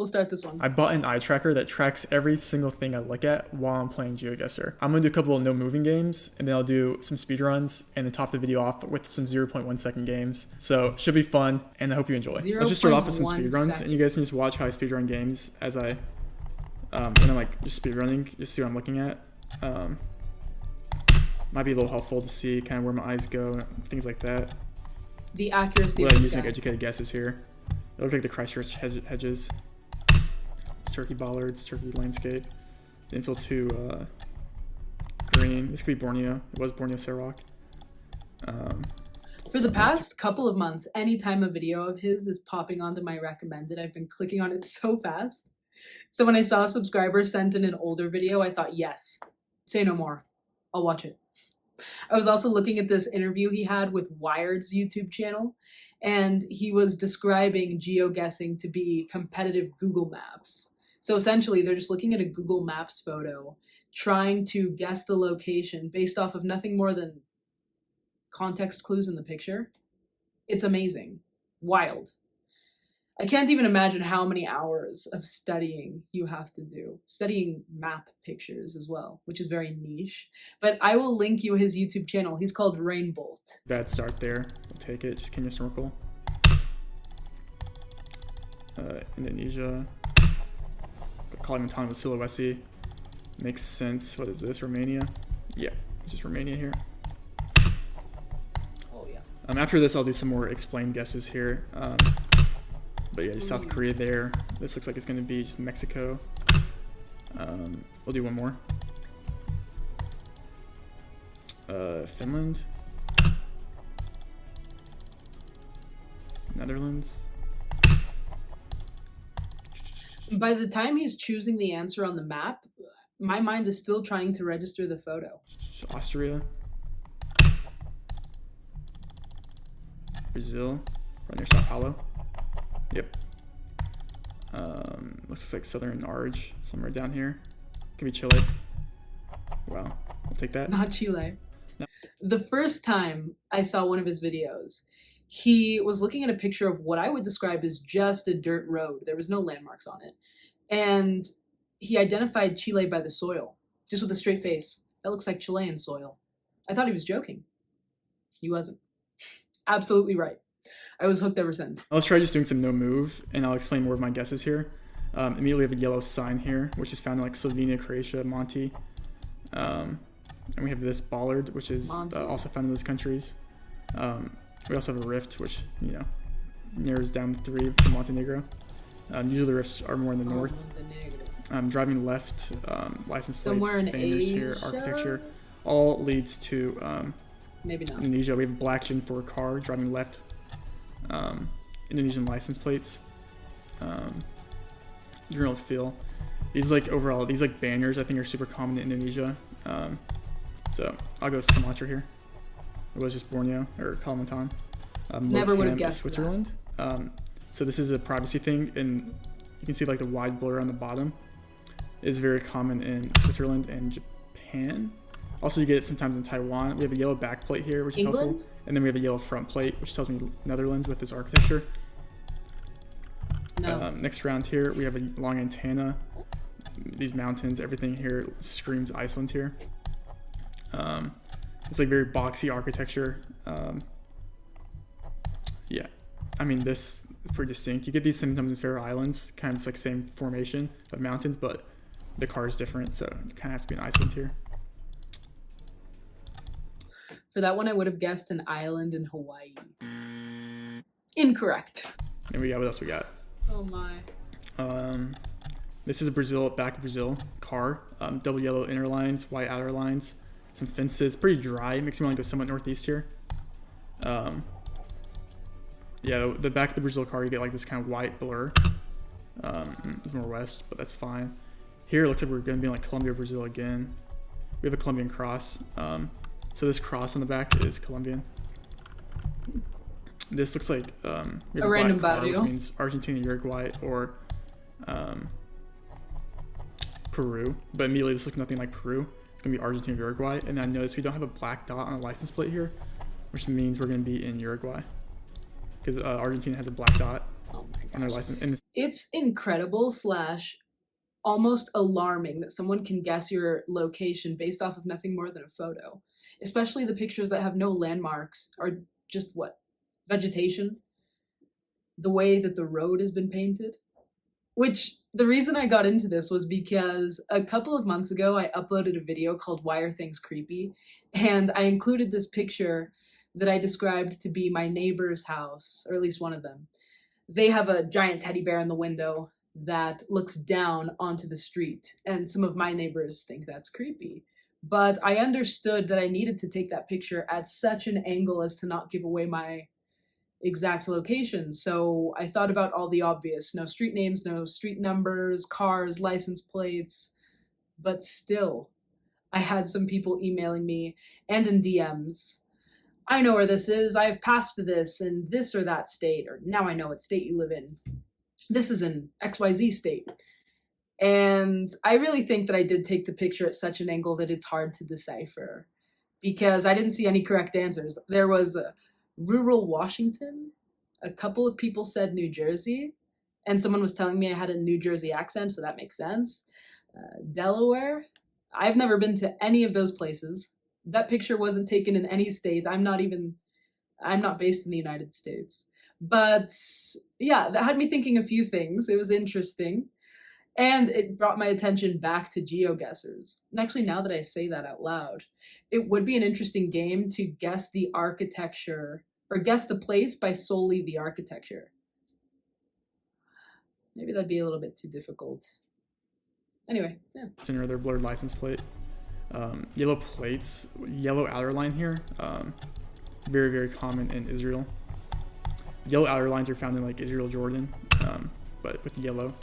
We'll start this one. I bought an eye tracker that tracks every single thing I look at while I'm playing GeoGuessr. I'm gonna do a couple of no moving games, and then I'll do some speedruns, and then top the video off with some 0.1 second games. So should be fun, and I hope you enjoy. Let's just start off with some speedruns, and you guys can just watch how I speedrun games as I, when I'm like just speedrunning, just see what I'm looking at. Might be a little helpful to see kind of where my eyes go, things like that. The accuracy. What I use to make educated guesses here. It looks like the Christchurch hedges. Turkey bollards, turkey landscape. The infill 2 green. This could be Borneo. It was Borneo Sarawak. For the past couple of months, anytime a video of his is popping onto my recommended, I've been clicking on it so fast. So when I saw a subscriber sent in an older video, I thought, yes, say no more. I'll watch it. I was also looking at this interview he had with Wired's YouTube channel, and he was describing GeoGuessing to be competitive Google Maps. So essentially, they're just looking at a Google Maps photo, trying to guess the location based off of nothing more than context clues in the picture. It's amazing. Wild. I can't even imagine how many hours of studying you have to do. Studying map pictures as well, which is very niche. But I will link you his YouTube channel. He's called Rainbolt. Bad start there. We'll take it. Just Kenya Snorkel. Indonesia. Kalimantan with Sulawesi. Makes sense. What is this? Romania? Yeah, it's just Romania here. Oh, yeah. After this, I'll do some more explained guesses here. But yeah, just South Korea there. This looks like it's going to be just Mexico. We'll do one more. Finland. Netherlands. By the time he's choosing the answer on the map, my mind is still trying to register the photo. Austria. Brazil. Right near Sao Paulo. Yep. Looks like southern Arge, somewhere down here. Could be Chile. Wow, we'll take that. Not Chile. No. The first time I saw one of his videos, he was looking at a picture of what I would describe as just a dirt road. There was no landmarks on it. And he identified Chile by the soil, just with a straight face. That looks like Chilean soil. I thought he was joking. He wasn't. Absolutely right. I was hooked ever since. Let's try just doing some no move, and I'll explain more of my guesses here. Immediately we have a yellow sign here, which is found in like Slovenia, Croatia, Monte. And we have this bollard, which is also found in those countries. We also have a rift, which, you know, narrows down 3 to Montenegro. Usually the rifts are more in the north. Driving left, license plates, banners here, architecture, all leads to maybe not. Indonesia. We have a black Gen 4 car driving left. Indonesian license plates. General feel. These like overall, these like banners I think are super common in Indonesia. So I'll go Sumatra here. It was just Borneo or Kalimantan. Never would have guessed Switzerland. So this is a privacy thing, and you can see like the wide blur on the bottom is very common in Switzerland and Japan. Also, you get it sometimes in Taiwan. We have a yellow back plate here, which is helpful. And then we have a yellow front plate, which tells me Netherlands with this architecture. No. Next round here, we have a long antenna. These mountains, everything here screams Iceland here. It's like very boxy architecture. Yeah, I mean, this is pretty distinct. You get these sometimes in Faroe Islands, kind of like same formation of mountains, but the car is different, so you kind of have to be in Iceland here. For that one, I would have guessed an island in Hawaii. Incorrect. And we got, what else we got? Oh my. This is a Brazil, back of Brazil car. Double yellow inner lines, white outer lines, some fences, pretty dry. Makes me want to go somewhat northeast here. Yeah, the back of the Brazil car, you get like this kind of white blur. It's more west, but that's fine. Here it looks like we're going to be in like Colombia, Brazil again. We have a Colombian cross. So this cross on the back is Colombian. This looks like we have a random black car, barrio, which means Argentina, Uruguay, or Peru. But immediately this looks nothing like Peru. It's gonna be Argentina, Uruguay. And I notice we don't have a black dot on a license plate here, which means we're gonna be in Uruguay because Argentina has a black dot. Oh my on their license. And It's incredible slash almost alarming that someone can guess your location based off of nothing more than a photo, especially the pictures that have no landmarks or just what? Vegetation? The way that the road has been painted? Which, the reason I got into this was because a couple of months ago I uploaded a video called Why Are Things Creepy? And I included this picture that I described to be my neighbor's house, or at least one of them. They have a giant teddy bear in the window that looks down onto the street, and some of my neighbors think that's creepy. But I understood that I needed to take that picture at such an angle as to not give away my exact location. So I thought about all the obvious: no street names, no street numbers, cars, license plates. But still, I had some people emailing me and in DMs. I know where this is. I've passed this in this or that state, or now I know what state you live in. This is in XYZ state. And I really think that I did take the picture at such an angle that it's hard to decipher, because I didn't see any correct answers. There was rural Washington. A couple of people said New Jersey, and someone was telling me I had a New Jersey accent, so that makes sense. Delaware. I've never been to any of those places. That picture wasn't taken in any state. I'm not based in the United States. But yeah, that had me thinking a few things. It was interesting. And it brought my attention back to GeoGuessrs. And actually, now that I say that out loud, it would be an interesting game to guess the architecture, or guess the place by solely the architecture. Maybe that'd be a little bit too difficult. Anyway, yeah. Center their blurred license plate. Yellow plates, yellow outer line here. Very, very common in Israel. Yellow outer lines are found in like Israel, Jordan, but with yellow.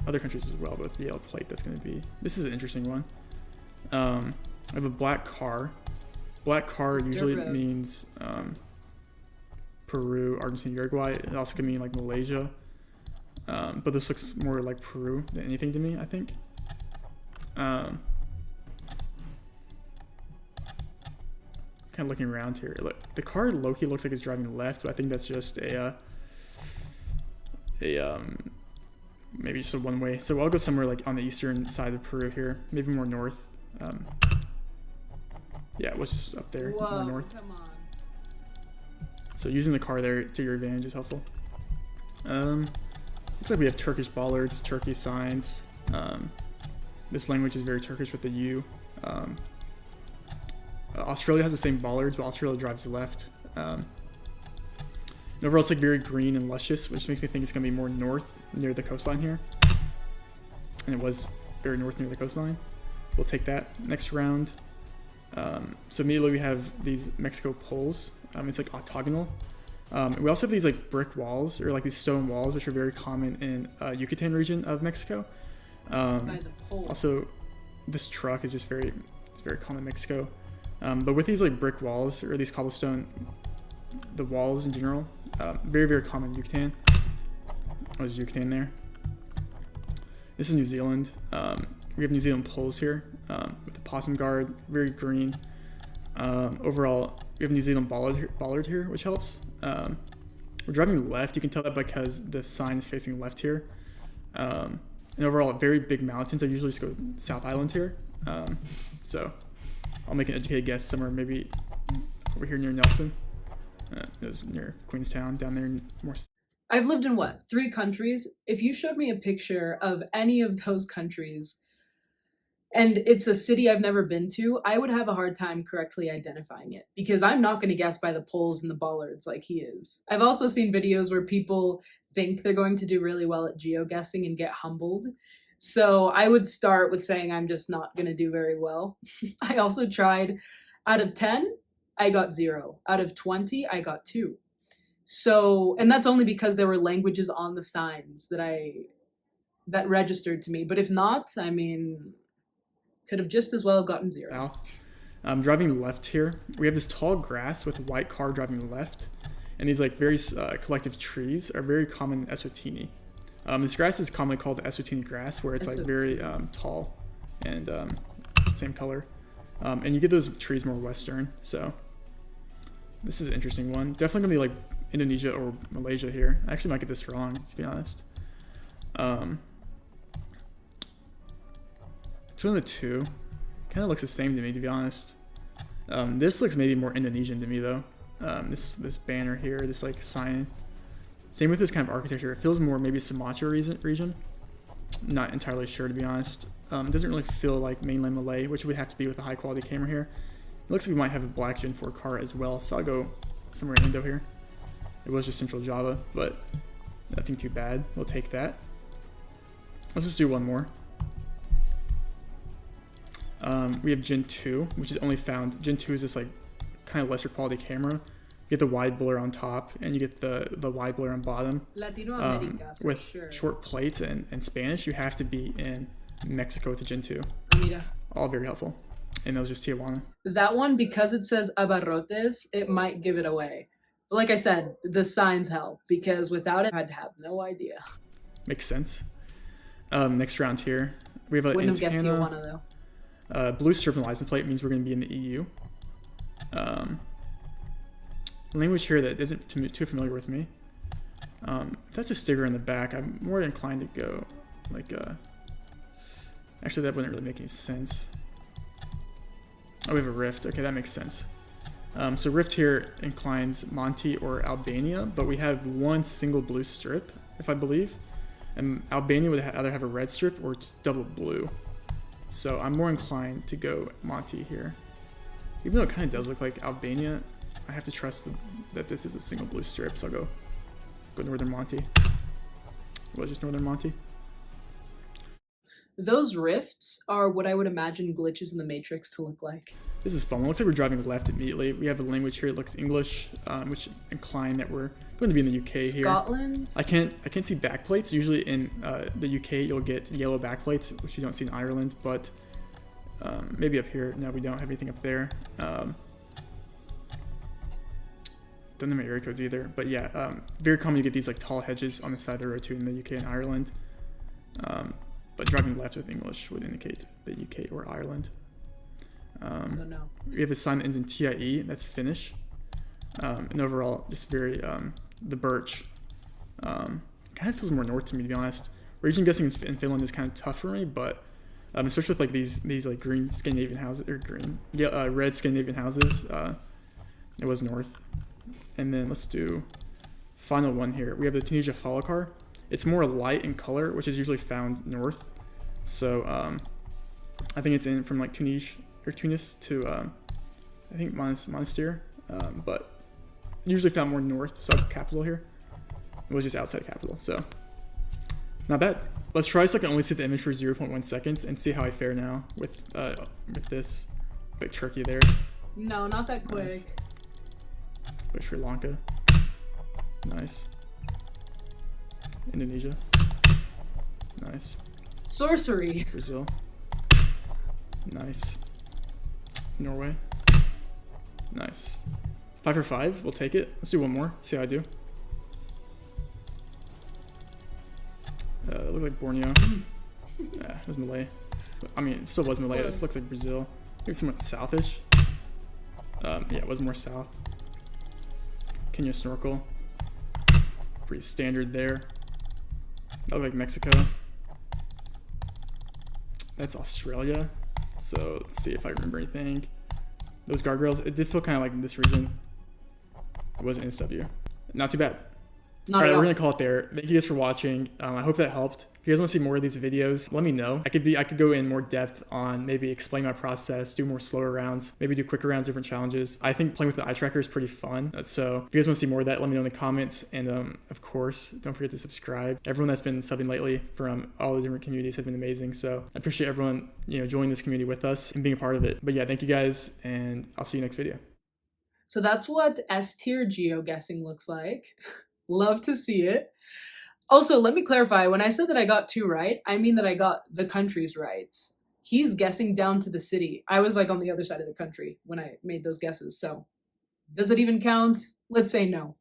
Other countries as well, but with the yellow plate, that's going to be... This is an interesting one. I have a black car. Black car usually means Peru, Argentina, Uruguay. It also can mean like Malaysia. But this looks more like Peru than anything to me, I think. Kind of looking around here. Look, the car low-key looks like it's driving left, but I think that's just maybe just a one-way. So I'll go somewhere like on the eastern side of Peru here, maybe more north. Yeah, what's just up there, more north. Come on. So using the car there to your advantage is helpful. Looks like we have Turkish bollards, Turkey signs. This language is very Turkish with the U. Australia has the same bollards, but Australia drives left. And overall, it's like very green and luscious, which makes me think it's going to be more north near the coastline here. And it was very north near the coastline. We'll take that next round. So immediately we have these Mexico poles. It's like octagonal. We also have these like brick walls, or like these stone walls, which are very common in Yucatan region of Mexico. Also, this truck is just very common in Mexico. But with these like brick walls, or these cobblestone, the walls in general, very, very common in Yucatan. Oh, there's Yucatan there. This is New Zealand. We have New Zealand poles here with the possum guard, very green. Overall, we have New Zealand bollard here, which helps. We're driving left. You can tell that because the sign is facing left here. And overall, very big mountains. I usually just go South Island here. So I'll make an educated guess somewhere maybe over here near Nelson. It was near Queenstown, down there more. I've lived in 3 countries? If you showed me a picture of any of those countries and it's a city I've never been to, I would have a hard time correctly identifying it, because I'm not going to guess by the poles and the bollards like he is. I've also seen videos where people think they're going to do really well at geoguessing and get humbled. So I would start with saying I'm just not going to do very well. I also tried, out of 10, I got 0. Out of 20, I got 2. So, and that's only because there were languages on the signs that registered to me. But if not, I mean, could have just as well gotten 0. Driving left here, we have this tall grass with a white car driving left. And these like very collective trees are very common in Eswatini. This grass is commonly called the Eswatini grass, where it's like very tall and same color. And you get those trees more western. So this is an interesting one. Definitely gonna be like Indonesia or Malaysia here. I actually might get this wrong, to be honest. It's one of the two. Kind of looks the same to me, to be honest. This looks maybe more Indonesian to me though. This banner here, this like sign. Same with this kind of architecture. It feels more maybe Sumatra region. Not entirely sure, to be honest. It doesn't really feel like mainland Malay, which would have to be with a high quality camera here. It looks like we might have a black Gen 4 car as well, so I'll go somewhere in Indo here. It was just Central Java, but nothing too bad. We'll take that. Let's just do one more. We have Gen 2, which is only found. Gen 2 is this like kind of lesser quality camera. You get the wide blur on top, and you get the wide blur on bottom. Latino America, with sure. Short plates and Spanish, you have to be in Mexico with the Gen 2. Mira. All very helpful. And that was just Tijuana. That one, because it says Abarrotes, it might give it away. But like I said, the signs help, because without it, I'd have no idea. Makes sense. Next round here, we have an Wouldn't have antenna. guessed Tijuana though. Blue strip and license plate means we're going to be in the EU. Language here that isn't too familiar with me. If that's a sticker in the back, I'm more inclined to go like actually that wouldn't really make any sense. Oh, we have a rift. Okay, that makes sense. So rift here inclines Monty or Albania, but we have one single blue strip, if I believe. And Albania would either have a red strip or it's double blue. So I'm more inclined to go Monty here. Even though it kind of does look like Albania, I have to trust that this is a single blue strip, so I'll go Northern Monty. It was just Northern Monty. Those rifts are what I would imagine glitches in the Matrix to look like. This is fun. It looks like we're driving left immediately. We have a language here. It looks English, which incline that we're going to be in the UK here. Scotland? I can't see backplates. Usually in the UK you'll get yellow backplates, which you don't see in Ireland, but maybe up here. No, we don't have anything up there. Don't know my area codes either, but yeah, very common to get these like tall hedges on the side of the road too in the UK and Ireland. But driving left with English would indicate the UK or Ireland. So no. We have a sign that ends in TIE, that's Finnish. And overall, just very, the birch, kind of feels more north to me, to be honest. Region guessing in Finland is kind of tough for me, but especially with like these like green Scandinavian houses, or red Scandinavian houses, it was north. And then let's do final one here. We have the Tunisia follow car. It's more light in color, which is usually found north. So I think it's in from like Tunis to I think Monastir, but usually found more north, sub-capital here. It was just outside capital, so not bad. Let's try so I can only see the image for 0.1 seconds and see how I fare now with this, like Turkey there. No, not that quick. Nice. But Sri Lanka, nice. Indonesia, nice. Sorcery. Brazil, nice. Norway, nice. 5 for 5, we'll take it. Let's do one more, see how I do. It looked like Borneo. Yeah, it was Malay. But, I mean, it still was Malay. This looks like Brazil. Maybe somewhat southish. Yeah, it was more south. Kenya snorkel. Pretty standard there. That looked like Mexico. That's Australia. So let's see if I remember anything. Those guardrails, it did feel kind of like in this region. It was NSW. Not too bad. All right, we're gonna call it there. Thank you guys for watching. I hope that helped. If you guys want to see more of these videos, let me know. I could go in more depth on maybe explain my process, do more slower rounds, maybe do quicker rounds, different challenges. I think playing with the eye tracker is pretty fun. So if you guys want to see more of that, let me know in the comments. And of course, don't forget to subscribe. Everyone that's been subbing lately from all the different communities has been amazing. So I appreciate everyone, joining this community with us and being a part of it. But yeah, thank you guys, and I'll see you next video. So that's what S-tier geoguessing looks like. Love to see it. Also, let me clarify, when I said that I got 2 right, I mean that I got the countries right. He's guessing down to the city. I was like on the other side of the country when I made those guesses. So does it even count? Let's say no.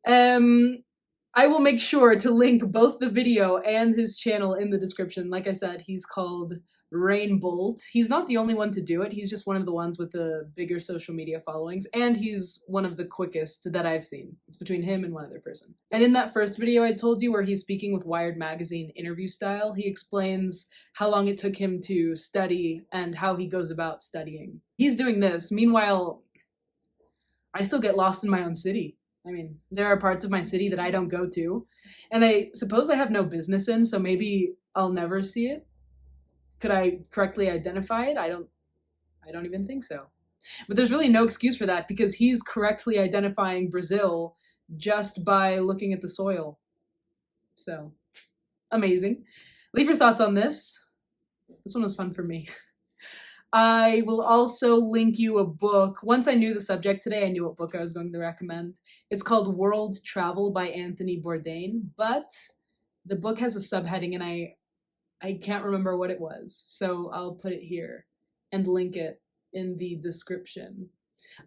I will make sure to link both the video and his channel in the description. Like I said, he's called Rainbolt. He's not the only one to do it. He's just one of the ones with the bigger social media followings, and he's one of the quickest that I've seen. It's between him and one other person. And in that first video I told you where he's speaking with Wired Magazine interview style, he explains how long it took him to study and how he goes about studying. He's doing this. Meanwhile, I still get lost in my own city. I mean, there are parts of my city that I don't go to, and I suppose I have no business in, so maybe I'll never see it. Could I correctly identify it? I don't even think so. But there's really no excuse for that because he's correctly identifying Brazil just by looking at the soil. So, amazing. Leave your thoughts on this. This one was fun for me. I will also link you a book. Once I knew the subject today, I knew what book I was going to recommend. It's called World Travel by Anthony Bourdain, but the book has a subheading and I can't remember what it was, so I'll put it here and link it in the description.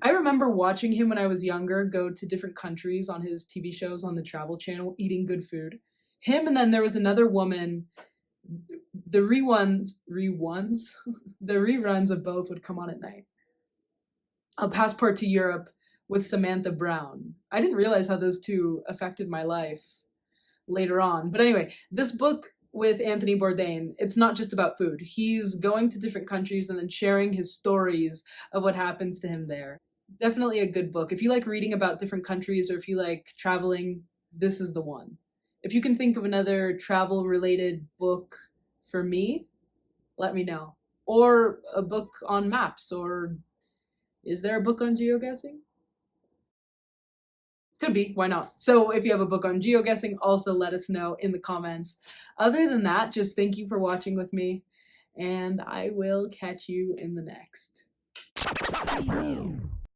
I remember watching him when I was younger go to different countries on his TV shows on the Travel Channel, eating good food. Him, and then there was another woman. The reruns of both would come on at night. A Passport to Europe with Samantha Brown. I didn't realize how those two affected my life later on. But anyway, this book with Anthony Bourdain, it's not just about food. He's going to different countries and then sharing his stories of what happens to him there. Definitely a good book. If you like reading about different countries or if you like traveling, this is the one. If you can think of another travel-related book for me, let me know. Or a book on maps, or is there a book on geoguessing? Could be, why not? So if you have a book on geoguessing, also let us know in the comments. Other than that, just thank you for watching with me, and I will catch you in the next.